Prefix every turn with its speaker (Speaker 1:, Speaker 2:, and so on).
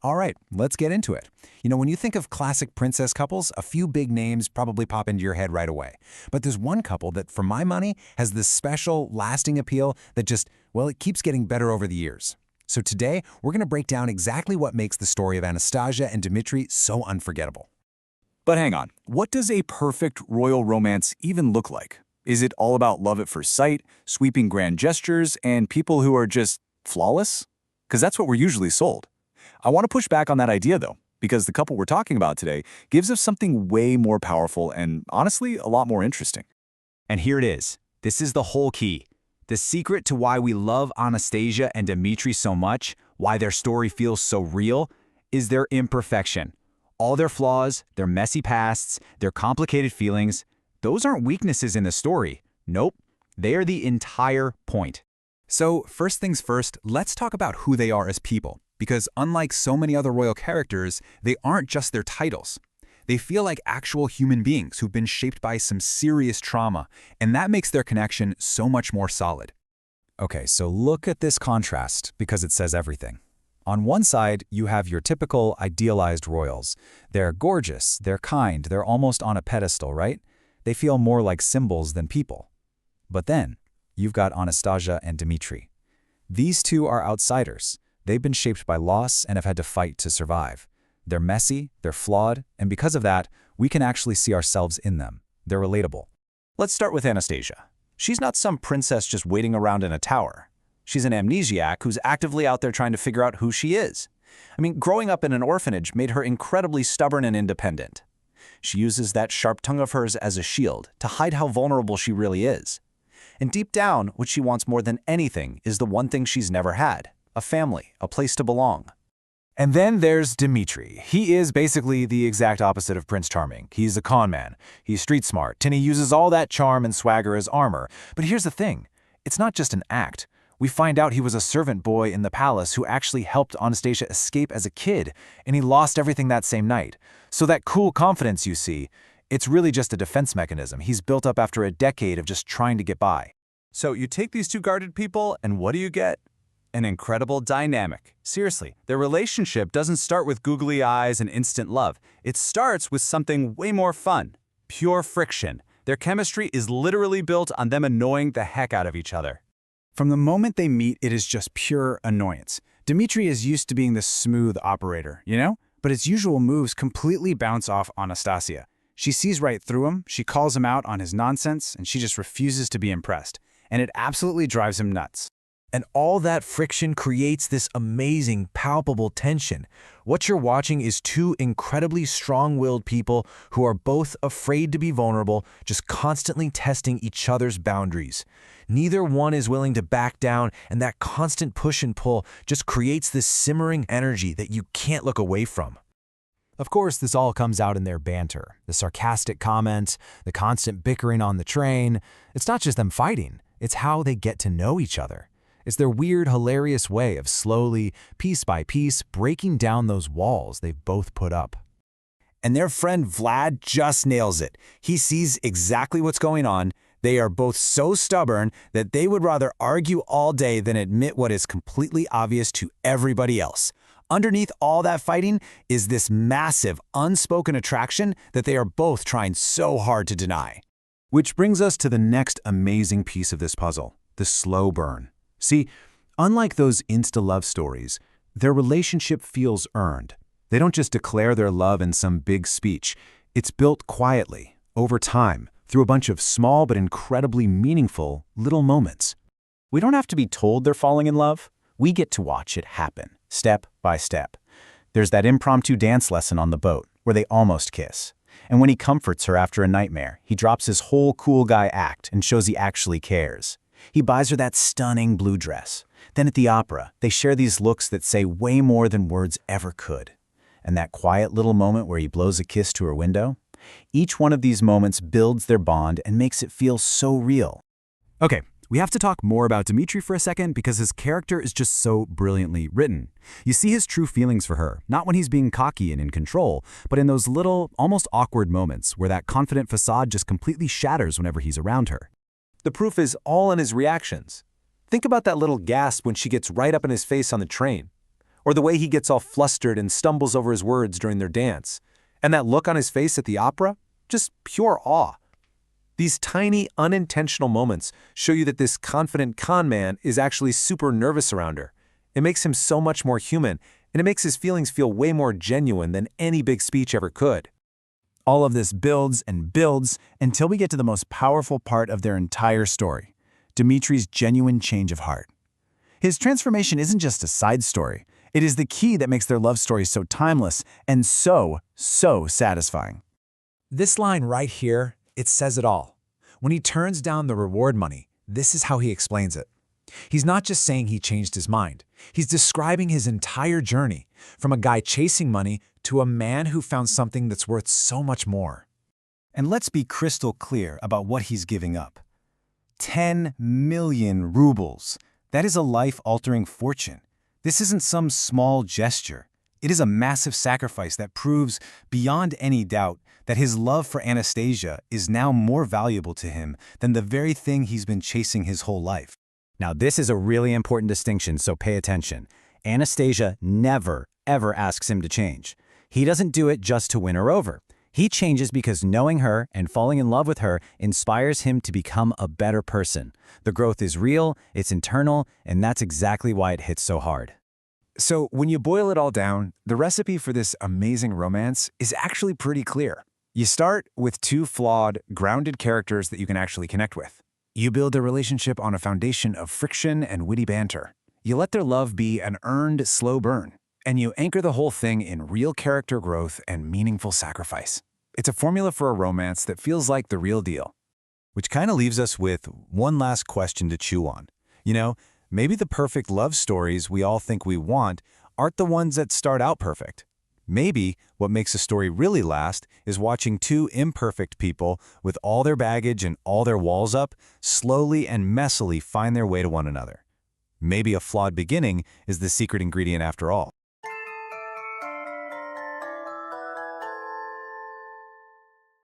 Speaker 1: All right, let's get into it. When you think of classic princess couples, a few big names probably pop into your head right away. But there's one couple that, for my money, has this special, lasting appeal that just, well, it keeps getting better over the years. So today, we're going to break down exactly what makes the story of Anastasia and Dimitri so unforgettable.
Speaker 2: But hang on, what does a perfect royal romance even look like? Is it all about love at first sight, sweeping grand gestures, and people who are just flawless? Because that's what we're usually sold. I want to push back on that idea, though, because the couple we're talking about today gives us something way more powerful and, honestly, a lot more interesting.
Speaker 1: And here it is. This is the whole key. The secret to why we love Anastasia and Dimitri so much, why their story feels so real, is their imperfection. All their flaws, their messy pasts, their complicated feelings, those aren't weaknesses in the story. Nope, they are the entire point. So first things first, let's talk about who they are as people. Because unlike so many other royal characters, they aren't just their titles. They feel like actual human beings who've been shaped by some serious trauma, and that makes their connection so much more solid. Okay, so look at this contrast, because it says everything. On one side, you have your typical idealized royals. They're gorgeous, they're kind, they're almost on a pedestal, right? They feel more like symbols than people. But then, you've got Anastasia and Dimitri. These two are outsiders. They've been shaped by loss and have had to fight to survive. They're messy, they're flawed, and because of that, we can actually see ourselves in them. They're relatable.
Speaker 2: Let's start with Anastasia. She's not some princess just waiting around in a tower. She's an amnesiac who's actively out there trying to figure out who she is. Growing up in an orphanage made her incredibly stubborn and independent. She uses that sharp tongue of hers as a shield to hide how vulnerable she really is. And deep down, what she wants more than anything is the one thing she's never had: a family, a place to belong.
Speaker 1: And then there's Dimitri. He is basically the exact opposite of Prince Charming. He's a con man. He's street smart, and he uses all that charm and swagger as armor. But here's the thing. It's not just an act. We find out he was a servant boy in the palace who actually helped Anastasia escape as a kid, and he lost everything that same night. So that cool confidence you see, it's really just a defense mechanism he's built up after a decade of just trying to get by.
Speaker 2: So you take these two guarded people, and what do you get? An incredible dynamic. Seriously, their relationship doesn't start with googly eyes and instant love. It starts with something way more fun: pure friction. Their chemistry is literally built on them annoying the heck out of each other.
Speaker 3: From the moment they meet, it is just pure annoyance. Dimitri is used to being the smooth operator, But his usual moves completely bounce off Anastasia. She sees right through him, she calls him out on his nonsense, and she just refuses to be impressed. And it absolutely drives him nuts.
Speaker 4: And all that friction creates this amazing, palpable tension. What you're watching is two incredibly strong-willed people who are both afraid to be vulnerable, just constantly testing each other's boundaries. Neither one is willing to back down, and that constant push and pull just creates this simmering energy that you can't look away from. Of course, this all comes out in their banter, the sarcastic comments, the constant bickering on the train. It's not just them fighting, it's how they get to know each other. It's their weird, hilarious way of slowly, piece by piece, breaking down those walls they've both put up.
Speaker 1: And their friend Vlad just nails it. He sees exactly what's going on. They are both so stubborn that they would rather argue all day than admit what is completely obvious to everybody else. Underneath all that fighting is this massive, unspoken attraction that they are both trying so hard to deny. Which brings us to the next amazing piece of this puzzle, the slow burn. See, unlike those insta-love stories, their relationship feels earned. They don't just declare their love in some big speech. It's built quietly, over time, through a bunch of small but incredibly meaningful little moments.
Speaker 2: We don't have to be told they're falling in love. We get to watch it happen, step by step. There's that impromptu dance lesson on the boat, where they almost kiss. And when he comforts her after a nightmare, he drops his whole cool guy act and shows he actually cares. He buys her that stunning blue dress. Then at the opera, they share these looks that say way more than words ever could. And that quiet little moment where he blows a kiss to her window? Each one of these moments builds their bond and makes it feel so real.
Speaker 1: Okay, we have to talk more about Dimitri for a second because his character is just so brilliantly written. You see his true feelings for her, not when he's being cocky and in control, but in those little, almost awkward moments where that confident facade just completely shatters whenever he's around her.
Speaker 4: The proof is all in his reactions. Think about that little gasp when she gets right up in his face on the train.
Speaker 2: or the way he gets all flustered and stumbles over his words during their dance. And that look on his face at the opera? Just pure awe. These tiny, unintentional moments show you that this confident con man is actually super nervous around her. It makes him so much more human, and it makes his feelings feel way more genuine than any big speech ever could.
Speaker 3: All of this builds and builds until we get to the most powerful part of their entire story, Dimitri's genuine change of heart. His transformation isn't just a side story. It is the key that makes their love story so timeless and so satisfying.
Speaker 4: This line right here, it says it all. When he turns down the reward money, this is how he explains it. He's not just saying he changed his mind. He's describing his entire journey, from a guy chasing money to a man who found something that's worth so much more.
Speaker 3: And let's be crystal clear about what he's giving up. 10 million rubles. That is a life-altering fortune. This isn't some small gesture. It is a massive sacrifice that proves, beyond any doubt, that his love for Anastasia is now more valuable to him than the very thing he's been chasing his whole life.
Speaker 1: Now, this is a really important distinction, so pay attention. Anastasia never, ever asks him to change. He doesn't do it just to win her over. He changes because knowing her and falling in love with her inspires him to become a better person. The growth is real, it's internal, and that's exactly why it hits so hard.
Speaker 3: So when you boil it all down, the recipe for this amazing romance is actually pretty clear. You start with two flawed, grounded characters that you can actually connect with. You build a relationship on a foundation of friction and witty banter. You let their love be an earned, slow burn. And you anchor the whole thing in real character growth and meaningful sacrifice. It's a formula for a romance that feels like the real deal.
Speaker 2: Which kind of leaves us with one last question to chew on. Maybe the perfect love stories we all think we want aren't the ones that start out perfect. Maybe what makes a story really last is watching two imperfect people with all their baggage and all their walls up slowly and messily find their way to one another. Maybe a flawed beginning is the secret ingredient after all.